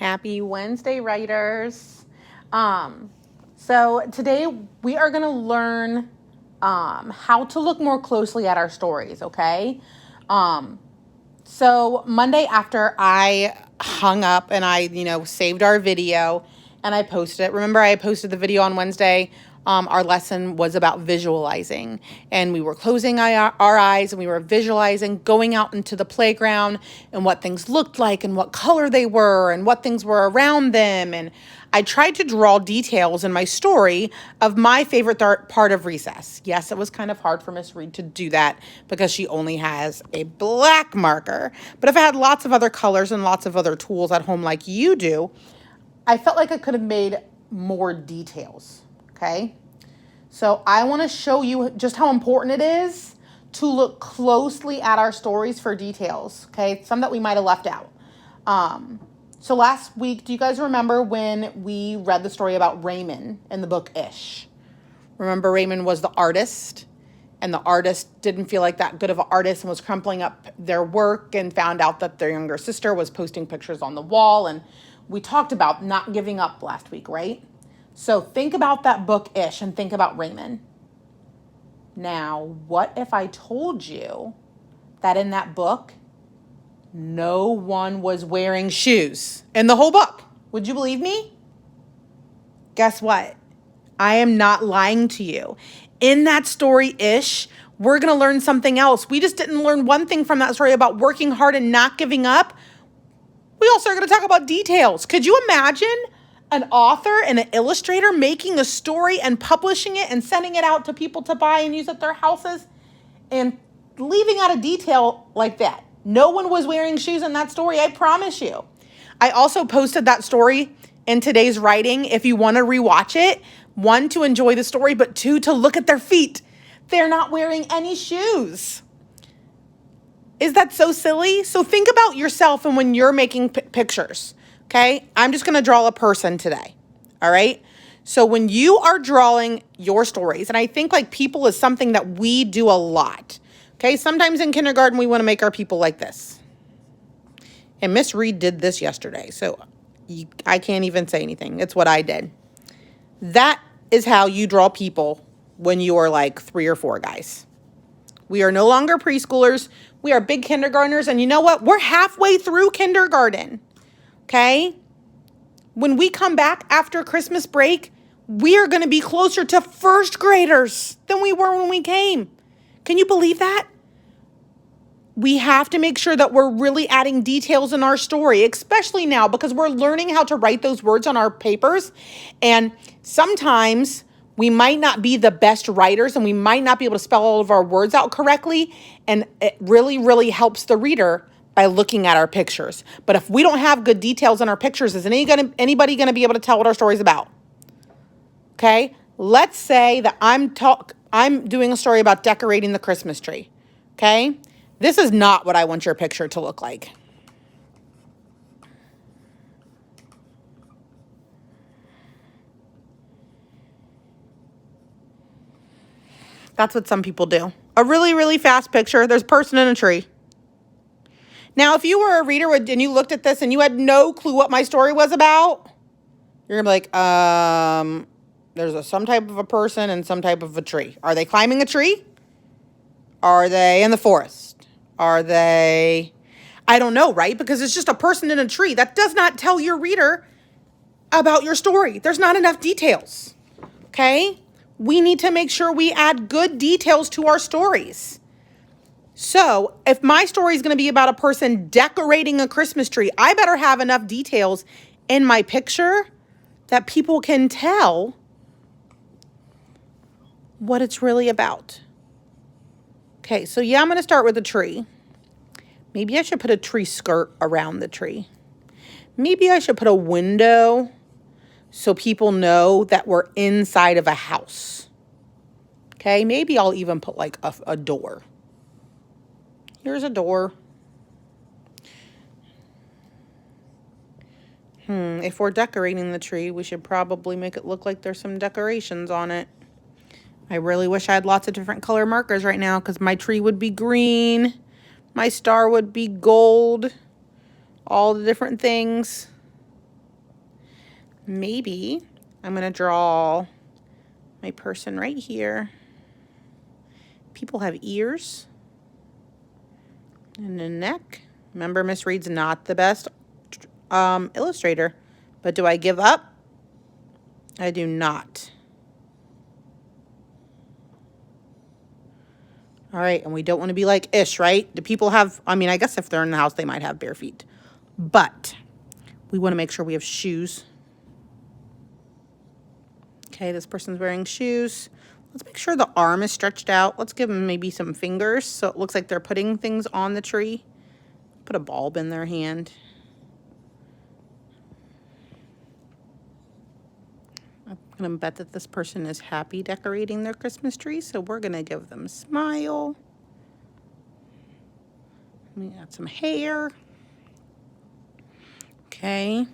Happy Wednesday, writers. So today we are going to learn how to look more closely at our stories, okay? So Monday after I hung up and I, saved our video and I posted it. Remember, I posted the video on Wednesday. Our lesson was about visualizing, and we were closing our eyes and we were visualizing going out into the playground and what things looked like and what color they were and what things were around them. And I tried to draw details in my story of my favorite part of recess. Yes, it was kind of hard for Miss Reed to do that because she only has a black marker. But if I had lots of other colors and lots of other tools at home like you do, I felt like I could have made more details, okay? So I want to show you just how important it is to look closely at our stories for details, okay? Some that we might have left out. So last week, do you guys remember when we read the story about Raymond in the book Ish? Remember, Raymond was the artist, and the artist didn't feel like that good of an artist and was crumpling up their work and found out that their younger sister was posting pictures on the wall. And we talked about not giving up last week, right? So think about that book Ish and think about Raymond. Now, what if I told you that in that book, no one was wearing shoes in the whole book? Would you believe me? Guess what? I am not lying to you. In that story Ish, we're going to learn something else. We just didn't learn one thing from that story about working hard and not giving up. We also are going to talk about details. Could you imagine an author and an illustrator making a story and publishing it and sending it out to people to buy and use at their houses and leaving out a detail like that? No one was wearing shoes in that story, I promise you. I also posted that story in today's writing if you want to rewatch it. 1, to enjoy the story, but 2, to look at their feet. They're not wearing any shoes. Is that so silly? So think about yourself and when you're making pictures, okay? I'm just going to draw a person today, all right? So when you are drawing your stories, and I think like people is something that we do a lot, okay? Sometimes in kindergarten, we want to make our people like this. And Miss Reed did this yesterday, so I can't even say anything. It's what I did. That is how you draw people when you are like 3 or 4, guys. We are no longer preschoolers. We are big kindergartners. And you know what? We're halfway through kindergarten, okay? When we come back after Christmas break, we are going to be closer to first graders than we were when we came. Can you believe that? We have to make sure that we're really adding details in our story, especially now because we're learning how to write those words on our papers. And sometimes we might not be the best writers and we might not be able to spell all of our words out correctly. And it really, really helps the reader by looking at our pictures. But if we don't have good details in our pictures, is anybody going to be able to tell what our story's about? Okay, let's say that I'm doing a story about decorating the Christmas tree. Okay, this is not what I want your picture to look like. That's what some people do. A really, really fast picture. There's a person in a tree. Now, if you were a reader and you looked at this and you had no clue what my story was about, you're going to be like, there's some type of a person and some type of a tree. Are they climbing a tree? Are they in the forest? Are they, I don't know, right? Because it's just a person in a tree. That does not tell your reader about your story. There's not enough details, okay? We need to make sure we add good details to our stories. So if my story is going to be about a person decorating a Christmas tree, I better have enough details in my picture that people can tell what it's really about. Okay, so yeah, I'm going to start with a tree. Maybe I should put a tree skirt around the tree. Maybe I should put a window so people know that we're inside of a house. Okay, maybe I'll even put like a door. Here's a door. If we're decorating the tree, we should probably make it look like there's some decorations on it. I really wish I had lots of different color markers right now because my tree would be green. My star would be gold. All the different things. maybe I'm going to draw my person right here. People have ears and a neck. Remember, Miss Reed's not the best illustrator, but do I give up? I do not. All right, and we don't want to be like Ish, right? Do people have, I mean, I guess if they're in the house, they might have bare feet, but we want to make sure we have shoes. Okay, this person's wearing shoes. Let's make sure the arm is stretched out. Let's give them maybe some fingers so it looks like they're putting things on the tree. Put a bulb in their hand. I'm going to bet that this person is happy decorating their Christmas tree, so we're going to give them a smile. Let me add some hair. Okay.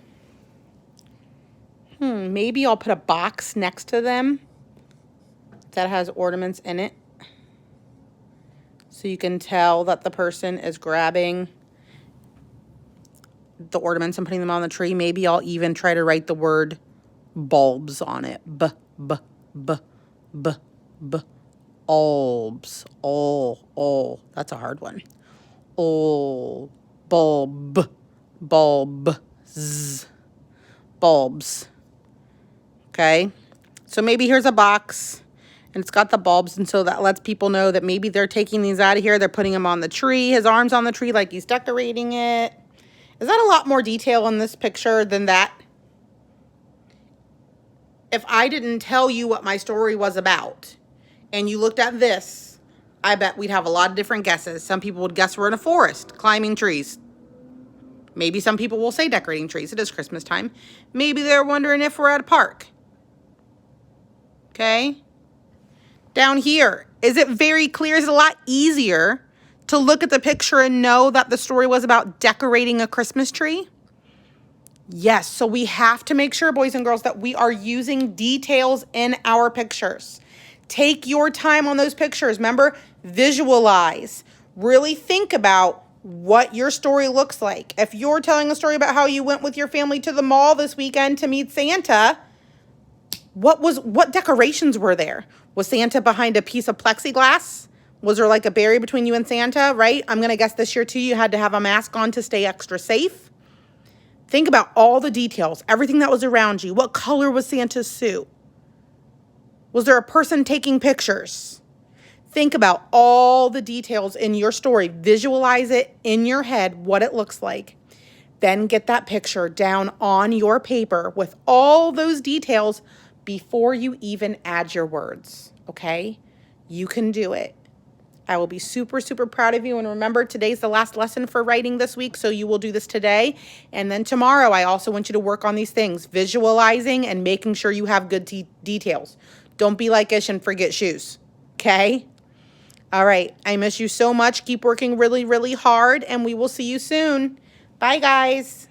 Maybe I'll put a box next to them that has ornaments in it, so you can tell that the person is grabbing the ornaments and putting them on the tree. Maybe I'll even try to write the word bulbs on it. Bulbs. Oh, that's a hard one. Oh, bulbs. Okay, so maybe here's a box and it's got the bulbs, and so that lets people know that maybe they're taking these out of here, they're putting them on the tree, his arm's on the tree like he's decorating it. Is that a lot more detail in this picture than that? If I didn't tell you what my story was about and you looked at this, I bet we'd have a lot of different guesses. Some people would guess we're in a forest climbing trees. Maybe some people will say decorating trees. It is Christmas time. Maybe they're wondering if we're at a park. Okay? Down here, is it very clear? Is it a lot easier to look at the picture and know that the story was about decorating a Christmas tree? Yes, so we have to make sure, boys and girls, that we are using details in our pictures. Take your time on those pictures. Remember, visualize. Really think about what your story looks like. If you're telling a story about how you went with your family to the mall this weekend to meet Santa, what decorations were there? Was Santa behind a piece of plexiglass? Was there like a barrier between you and Santa, right? I'm going to guess this year too, you had to have a mask on to stay extra safe. Think about all the details, everything that was around you. What color was Santa's suit? Was there a person taking pictures? Think about all the details in your story. Visualize it in your head, what it looks like. Then get that picture down on your paper with all those details before you even add your words, okay? You can do it. I will be super, super proud of you. And remember, today's the last lesson for writing this week, so you will do this today. And then tomorrow, I also want you to work on these things, visualizing and making sure you have good details. Don't be like Ish and forget shoes, okay? All right, I miss you so much. Keep working really, really hard, and we will see you soon. Bye, guys.